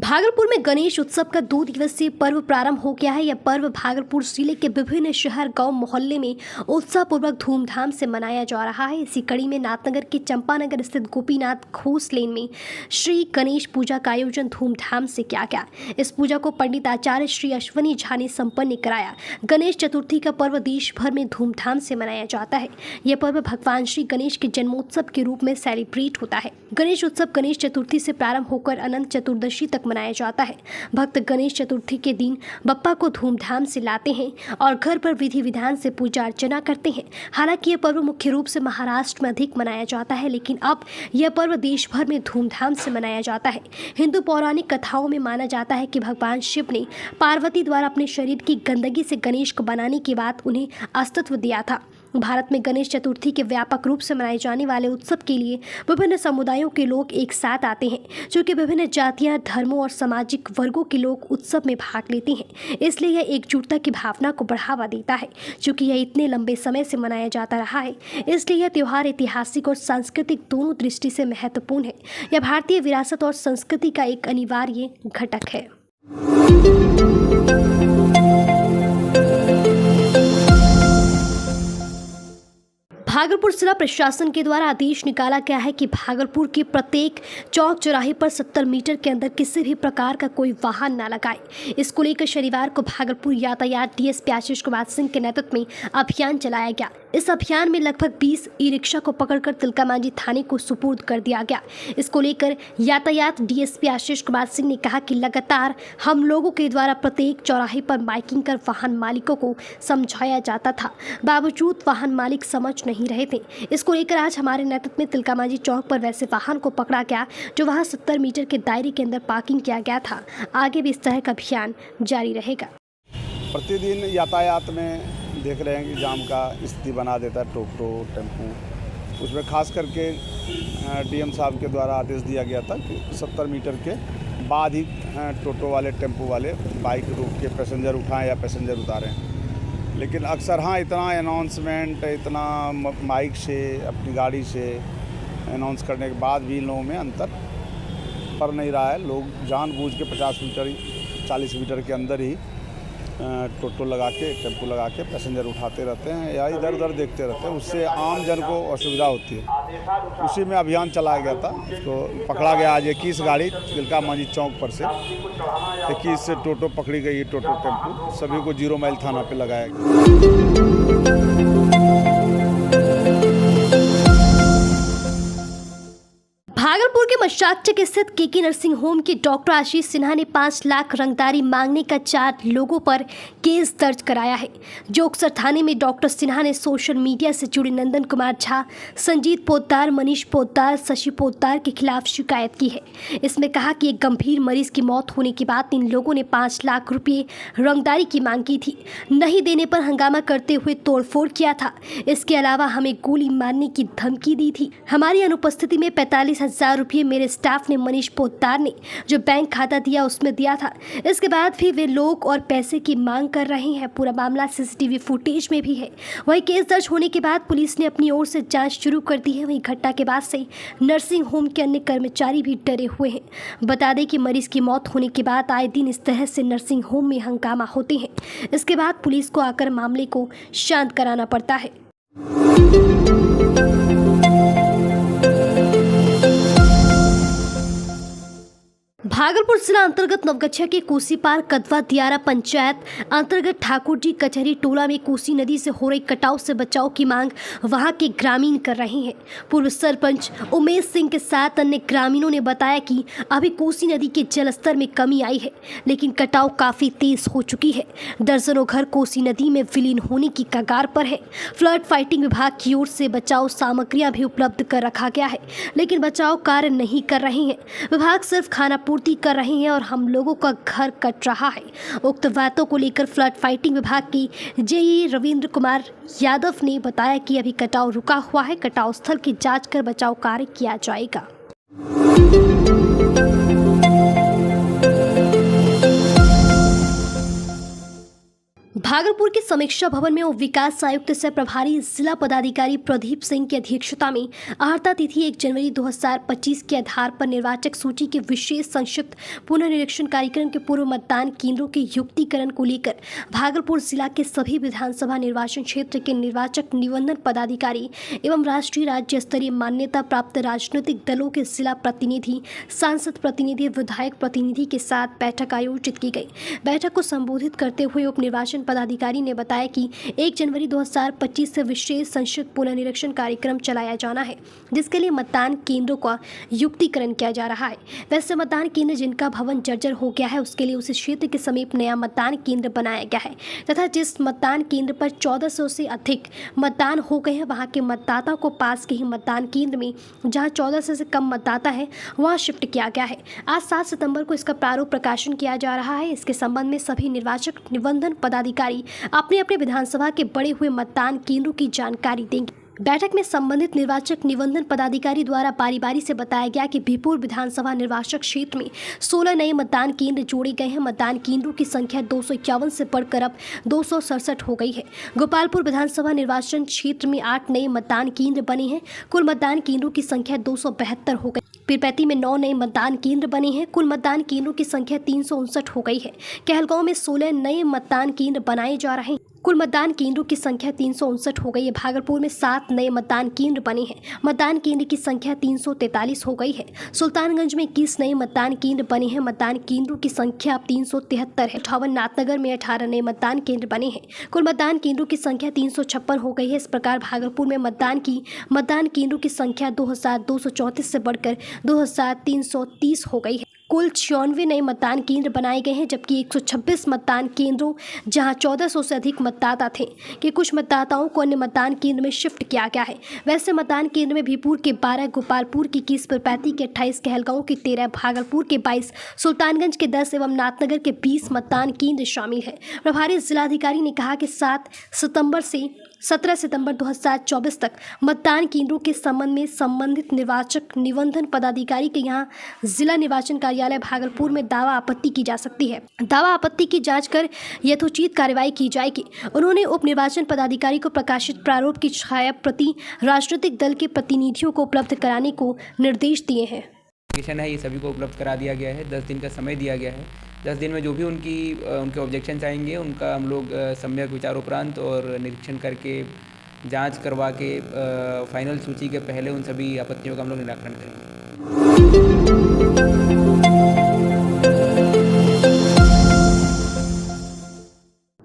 भागलपुर में गणेश उत्सव का 2 दिवसीय पर्व प्रारंभ हो गया है। यह पर्व भागलपुर जिले के विभिन्न शहर गांव मोहल्ले में उत्साहपूर्वक धूमधाम से मनाया जा रहा है। इसी कड़ी में नाथनगर के चंपानगर स्थित गोपीनाथ घोष लेन में श्री गणेश पूजा का आयोजन धूमधाम से किया गया। इस पूजा को पंडित आचार्य श्री अश्वनी झा ने संपन्न कराया। गणेश चतुर्थी का पर्व देश भर में धूमधाम से मनाया जाता है। यह पर्व भगवान श्री गणेश के जन्मोत्सव के रूप में सेलिब्रेट होता है। गणेश उत्सव गणेश चतुर्थी से प्रारंभ होकर अनंत चतुर्दशी तक मनाया जाता है। भक्त गणेश चतुर्थी के दिन बप्पा को धूमधाम से लाते हैं और घर पर विधि विधान से पूजा अर्चना करते हैं। हालांकि यह पर्व मुख्य रूप से महाराष्ट्र में अधिक मनाया जाता है, लेकिन अब यह पर्व देश भर में धूमधाम से मनाया जाता है। हिंदू पौराणिक कथाओं में माना जाता है कि भगवान शिव ने पार्वती द्वारा अपने शरीर की गंदगी से गणेश को बनाने के बाद उन्हें अस्तित्व दिया था। भारत में गणेश चतुर्थी के व्यापक रूप से मनाए जाने वाले उत्सव के लिए विभिन्न समुदायों के लोग एक साथ आते हैं, जो कि विभिन्न जातियां, धर्मों और सामाजिक वर्गों के लोग उत्सव में भाग लेते हैं। इसलिए यह एकजुटता की भावना को बढ़ावा देता है। चूँकि यह इतने लंबे समय से मनाया जाता रहा है, इसलिए यह त्यौहार ऐतिहासिक और सांस्कृतिक दोनों दृष्टि से महत्वपूर्ण है। यह भारतीय विरासत और संस्कृति का एक अनिवार्य घटक है। भागलपुर जिला प्रशासन के द्वारा आदेश निकाला गया है कि भागलपुर के प्रत्येक चौक चौराहे पर 70 मीटर के अंदर किसी भी प्रकार का कोई वाहन न लगाए। इसको लेकर शनिवार को भागलपुर यातायात डीएसपी आशीष कुमार सिंह के नेतृत्व में अभियान चलाया गया। इस अभियान में लगभग 20 ई रिक्शा को पकड़कर तिलकामांझी थाने को सुपुर्द कर दिया गया। इसको लेकर यातायात डीएसपी आशीष कुमार सिंह ने कहा कि लगातार हम लोगों के द्वारा प्रत्येक चौराहे पर माइकिंग कर वाहन मालिकों को समझाया जाता था, बावजूद वाहन मालिक समझ नहीं रहे थे। इसको लेकर आज हमारे नेतृत्व में तिलकामांझी चौक पर वैसे वाहन को पकड़ा गया जो वहां 70 मीटर के दायरे के अंदर पार्किंग किया गया था। आगे भी इस तरह का अभियान जारी रहेगा। प्रतिदिन यातायात में देख रहे हैं कि जाम का स्थिति बना देता है टोटो टेम्पू। उसमें खास करके डीएम साहब के द्वारा आदेश दिया गया था कि 70 मीटर के बाद ही टोटो वाले, टेम्पू वाले बाइक रोक के पैसेंजर उठाएं या पैसेंजर उतारें। लेकिन अक्सर इतना अनाउंसमेंट, इतना माइक से, अपनी गाड़ी से अनाउंस करने के बाद भी लोगों में अंतर पड़ नहीं रहा है। लोग जानबूझ के 50 मीटर, 40 मीटर के अंदर ही टोटो लगा के, टेम्पो लगा के पैसेंजर उठाते रहते हैं या इधर उधर देखते रहते हैं। उससे आम जन को असुविधा होती है। उसी में अभियान चलाया गया था। तो पकड़ा गया आज 21 गाड़ी तिलकामांझी चौक पर से 21 से टोटो पकड़ी गई, टोटो टेम्पो सभी को 0 माइल थाना पे लगाया गया। भागलपुर के मशाकचक स्थित केके नर्सिंग होम के डॉक्टर आशीष सिन्हा ने 5 लाख रंगदारी मांगने का 4 लोगों पर केस दर्ज कराया है। जोगसर थाने में डॉक्टर सिन्हा ने सोशल मीडिया से जुड़े नंदन कुमार झा, संजीत पोद्दार, मनीष पोद्दार, शशि पोद्दार के खिलाफ शिकायत की है। इसमें कहा कि एक गंभीर मरीज की मौत होने के बाद इन लोगों ने 5 लाख रुपये रंगदारी की मांग की थी। नहीं देने पर हंगामा करते हुए तोड़फोड़ किया था। इसके अलावा हमें गोली मारने की धमकी दी थी। हमारी अनुपस्थिति में 45,000 रुपये मेरे स्टाफ ने, मनीष पोद्दार ने जो बैंक खाता दिया उसमें दिया था। इसके बाद भी वे लोग और पैसे की मांग कर रहे हैं। पूरा मामला सीसीटीवी फुटेज में भी है। वहीं केस दर्ज होने के बाद पुलिस ने अपनी ओर से जांच शुरू कर दी है। वहीं घटना के बाद से नर्सिंग होम के अन्य कर्मचारी भी डरे हुए हैं। बता दें कि मरीज की मौत होने के बाद आए दिन इस तरह से नर्सिंग होम में हंगामा होते हैं। इसके बाद पुलिस को आकर मामले को शांत कराना पड़ता है। भागलपुर जिला अंतर्गत नवगछिया के कोसीपार कदवा दियारा पंचायत अंतर्गत ठाकुर जी कचहरी टोला में कोसी नदी से हो रही कटाव से बचाव की मांग वहां के ग्रामीण कर रहे हैं। पूर्व सरपंच उमेश सिंह के साथ अन्य ग्रामीणों ने बताया कि अभी कोसी नदी के जलस्तर में कमी आई है, लेकिन कटाव काफी तेज हो चुकी है। दर्जनों घर कोसी नदी में विलीन होने की कगार पर है। फ्लड फाइटिंग विभाग की ओर से बचाव सामग्रियां भी उपलब्ध कर रखा गया है, लेकिन बचाव कार्य नहीं कर रहे हैं। विभाग सिर्फ खाना पूर्ति कर रहे हैं और हम लोगों का घर कट रहा है। उक्त बातों को लेकर फ्लड फाइटिंग विभाग की जेई रविंद्र कुमार यादव ने बताया कि अभी कटाव रुका हुआ है। कटाव स्थल की जांच कर बचाव कार्य किया जाएगा। भागलपुर के समीक्षा भवन में उप विकास आयुक्त से प्रभारी जिला पदाधिकारी प्रदीप सिंह की अध्यक्षता में आहर्ता तिथि 1 जनवरी 2025 के आधार पर निर्वाचक सूची के विशेष संक्षिप्त पुनर्निरीक्षण कार्यक्रम के पूर्व मतदान केंद्रों के युक्तिकरण को लेकर भागलपुर जिला के सभी विधानसभा निर्वाचन क्षेत्र के निर्वाचक निबंधन पदाधिकारी एवं राष्ट्रीय राज्य स्तरीय मान्यता प्राप्त राजनीतिक दलों के जिला प्रतिनिधि, सांसद प्रतिनिधि, विधायक प्रतिनिधि के साथ बैठक आयोजित की गई। बैठक को संबोधित करते हुए उप निर्वाचन पदाधिकारी ने बताया कि 1 जनवरी 2025 से विशेष संक्षिप्त पुनर्निरीक्षण कार्यक्रम चलाया जाना है, जिसके लिए मतदान केंद्रों का युक्तिकरण किया जा रहा है। वैसे मतदान केंद्र जिनका भवन जर्जर हो गया है उसके लिए उस क्षेत्र के समीप नया मतदान केंद्र बनाया गया है तथा जिस मतदान केंद्र पर 1400 से अधिक मतदान हो गए हैं वहां के मतदाता को पास के ही मतदान केंद्र में जहां 1400 से कम मतदाता है वहां शिफ्ट किया गया है। आज 7 सितंबर को इसका प्रारूप प्रकाशन किया जा रहा है। इसके संबंध में सभी निर्वाचक निबंधन पदाधिकारी अपने अपने विधानसभा के बड़े हुए मतदान केंद्रों की जानकारी देंगे। बैठक में संबंधित निर्वाचक निबंधन पदाधिकारी द्वारा बारी बारी से बताया गया कि भीपुर विधानसभा निर्वाचक क्षेत्र में 16 नए मतदान केंद्र जोड़े गए हैं। मतदान केंद्रों की संख्या 251 से बढ़कर अब 267 हो गई है। गोपालपुर विधानसभा निर्वाचन क्षेत्र में 8 नए मतदान केंद्र बने हैं। कुल मतदान केंद्रों की संख्या 272 हो गई। पीरपैती में 9 नए मतदान केंद्र बने हैं। कुल मतदान केंद्रों की संख्या 359 हो गई है। कहलगांव में 16 नए मतदान केंद्र बनाए जा रहे हैं। कुल मतदान केंद्रों की संख्या 359 हो गई है। भागलपुर में 7 नए मतदान केंद्र बने हैं। मतदान केंद्र की संख्या 343 हो गई है। सुल्तानगंज में 21 नए मतदान केंद्र बने हैं। मतदान केंद्रों की संख्या अब 373 है। उठावन नाथनगर में 18 नए मतदान केंद्र बने हैं। कुल मतदान केंद्रों की संख्या 356 हो गई है। इस प्रकार भागलपुर में मतदान केंद्रों की संख्या 2234 से बढ़कर 2330 हो गई है। कुल 96 नए मतदान केंद्र बनाए गए हैं, जबकि 126 मतदान केंद्रों जहां 1400 से अधिक मतदाता थे कि कुछ मतदाताओं को अन्य मतदान केंद्र में शिफ्ट किया गया है। वैसे मतदान केंद्र में भीपुर के 12, गोपालपुर की 21, पीरपैती के 28, कहलगांव के 13, भागलपुर के 22, सुल्तानगंज के 10 एवं नाथनगर के 20 मतदान केंद्र शामिल है। प्रभारी जिलाधिकारी ने कहा कि 7 सितंबर से 17 सितंबर 2024 तक मतदान केंद्रों के संबंध में संबंधित निर्वाचक निबंधन पदाधिकारी के यहाँ जिला निर्वाचन कार्यालय भागलपुर में दावा आपत्ति की जा सकती है। दावा आपत्ति की जांच कर यथोचित कार्रवाई की जाएगी। उन्होंने उप निर्वाचन पदाधिकारी को प्रकाशित प्रारूप की छाया प्रति राजनीतिक दल के प्रतिनिधियों को उपलब्ध कराने को निर्देश दिए हैं। है ये सभी को उपलब्ध करा दिया गया है। 10 दिन का समय दिया गया है। 10 दिन में जो भी उनके ऑब्जेक्शंस आएंगे उनका हम लोग सम्यक विचारोपरांत और निरीक्षण करके जांच करवा के फाइनल सूची के पहले उन सभी आपत्तियों का हम लोग निराकरण करेंगे।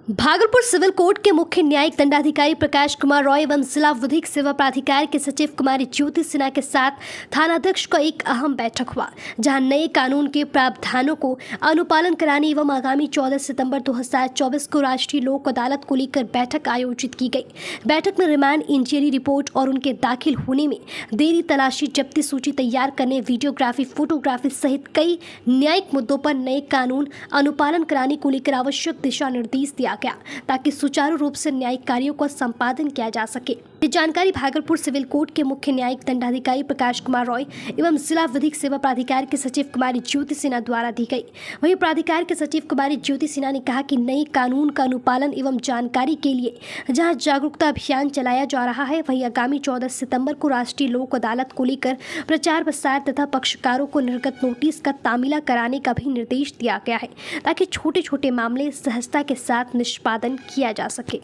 भागलपुर सिविल कोर्ट के मुख्य न्यायिक दंडाधिकारी प्रकाश कुमार रॉय एवं जिला विधिक सेवा प्राधिकार के सचिव कुमारी ज्योति सिन्हा के साथ थानाध्यक्ष का एक अहम बैठक हुआ, जहां नए कानून के प्रावधानों को अनुपालन कराने एवं आगामी 14 सितंबर 2024 को राष्ट्रीय लोक अदालत को लेकर बैठक आयोजित की गई। बैठक में रिमांड इंक्वायरी रिपोर्ट और उनके दाखिल होने में देरी, तलाशी, जब्ती सूची तैयार करने, वीडियोग्राफी, फोटोग्राफी सहित कई न्यायिक मुद्दों पर नए कानून अनुपालन कराने को लेकर आवश्यक दिशा निर्देश दिया गया ताकि सुचारू रूप से न्यायिक कार्यों का संपादन किया जा सके। ये जानकारी भागलपुर सिविल कोर्ट के मुख्य न्यायिक दंडाधिकारी प्रकाश कुमार रॉय एवं जिला विधिक सेवा प्राधिकार के सचिव कुमारी ज्योति सिन्हा द्वारा दी गई। वहीं प्राधिकार के सचिव कुमारी ज्योति सिन्हा ने कहा कि नए कानून का अनुपालन एवं जानकारी के लिए जहां जागरूकता अभियान चलाया जा रहा है, वहीं आगामी 14 सितंबर को राष्ट्रीय लोक अदालत को लेकर प्रचार प्रसार तथा पक्षकारों को निर्गत नोटिस का तामीला कराने का भी निर्देश दिया गया है ताकि छोटे छोटे मामले सहजता के साथ निष्पादन किया जा सके।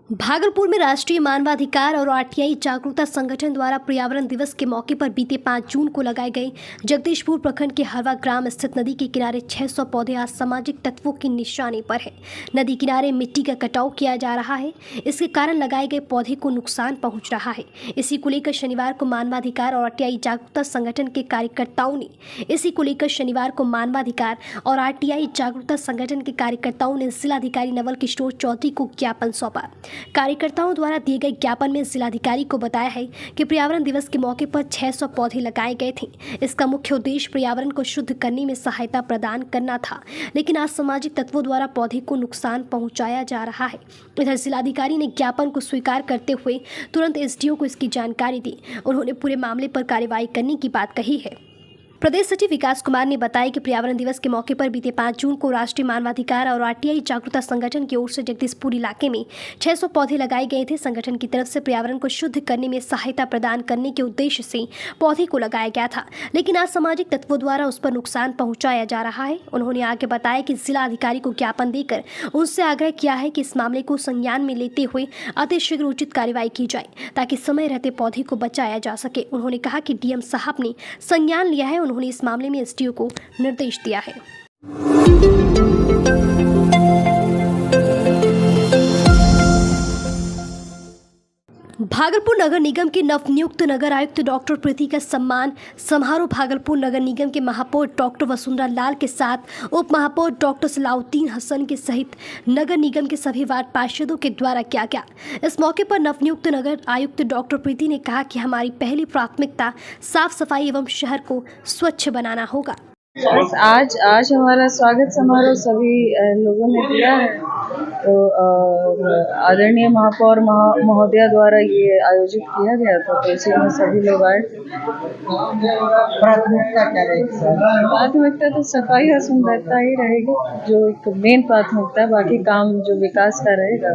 भागलपुर में राष्ट्रीय मानवाधिकार और आरटीआई जागरूकता संगठन द्वारा पर्यावरण दिवस के मौके पर बीते 5 जून को लगाए गए जगदीशपुर प्रखंड के हरवा ग्राम स्थित नदी के किनारे 600 पौधे असामाजिक तत्वों की निशाने पर है। नदी किनारे मिट्टी का कटाव किया जा रहा है, इसके कारण लगाए गए पौधे को नुकसान पहुंच रहा है। इसी को लेकर शनिवार को मानवाधिकार और आरटीआई जागरूकता संगठन के कार्यकर्ताओं ने जिलाधिकारी नवल किशोर चौधरी को ज्ञापन सौंपा। कार्यकर्ताओं द्वारा दिए गए ज्ञापन में जिलाधिकारी को बताया है कि पर्यावरण दिवस के मौके पर 600 पौधे लगाए गए थे। इसका मुख्य उद्देश्य पर्यावरण को शुद्ध करने में सहायता प्रदान करना था, लेकिन असामाजिक तत्वों द्वारा पौधे को नुकसान पहुंचाया जा रहा है। इधर जिलाधिकारी ने ज्ञापन को स्वीकार करते हुए तुरंत एसडीओ को इसकी जानकारी दी। उन्होंने पूरे मामले पर कार्रवाई करने की बात कही है। प्रदेश सचिव विकास कुमार ने बताया कि पर्यावरण दिवस के मौके पर बीते 5 जून को राष्ट्रीय मानवाधिकार और आरटीआई जागरूकता संगठन की ओर से जगदीशपुर इलाके में 600 पौधे लगाए गए थे। संगठन की तरफ से पर्यावरण को शुद्ध करने में सहायता प्रदान करने के उद्देश्य से पौधे को लगाया गया था, लेकिन आज सामाजिक तत्वों द्वारा उस पर नुकसान पहुंचाया जा रहा है। उन्होंने आगे बताया कि जिला अधिकारी को ज्ञापन देकर उनसे आग्रह किया है कि इस मामले को संज्ञान में लेते हुए अतिशीघ्र उचित कार्रवाई की जाए ताकि समय रहते पौधे को बचाया जा सके। उन्होंने कहा कि डीएम साहब ने संज्ञान लिया है। उन्होंने इस मामले में एसडीओ को निर्देश दिया है। भागलपुर नगर निगम के नवनियुक्त नगर आयुक्त डॉक्टर प्रीति का सम्मान समारोह भागलपुर नगर निगम के महापौर डॉक्टर वसुंधरा लाल के साथ उप महापौर डॉक्टर सलाउद्दीन हसन के सहित नगर निगम के सभी वार्ड पार्षदों के द्वारा किया गया। इस मौके पर नवनियुक्त नगर आयुक्त डॉक्टर प्रीति ने कहा कि हमारी पहली प्राथमिकता साफ सफाई एवं शहर को स्वच्छ बनाना होगा। आज हमारा स्वागत समारोह सभी लोगों ने दिया है, तो आदरणीय महापौर महोदया द्वारा ये आयोजित किया गया था, तो इसी में सभी लोग आए। प्राथमिकता क्या रहेगी? प्राथमिकता तो सफाई और सुंदरता ही रहेगी, जो एक मेन प्राथमिकता, बाकी काम जो विकास का रहेगा।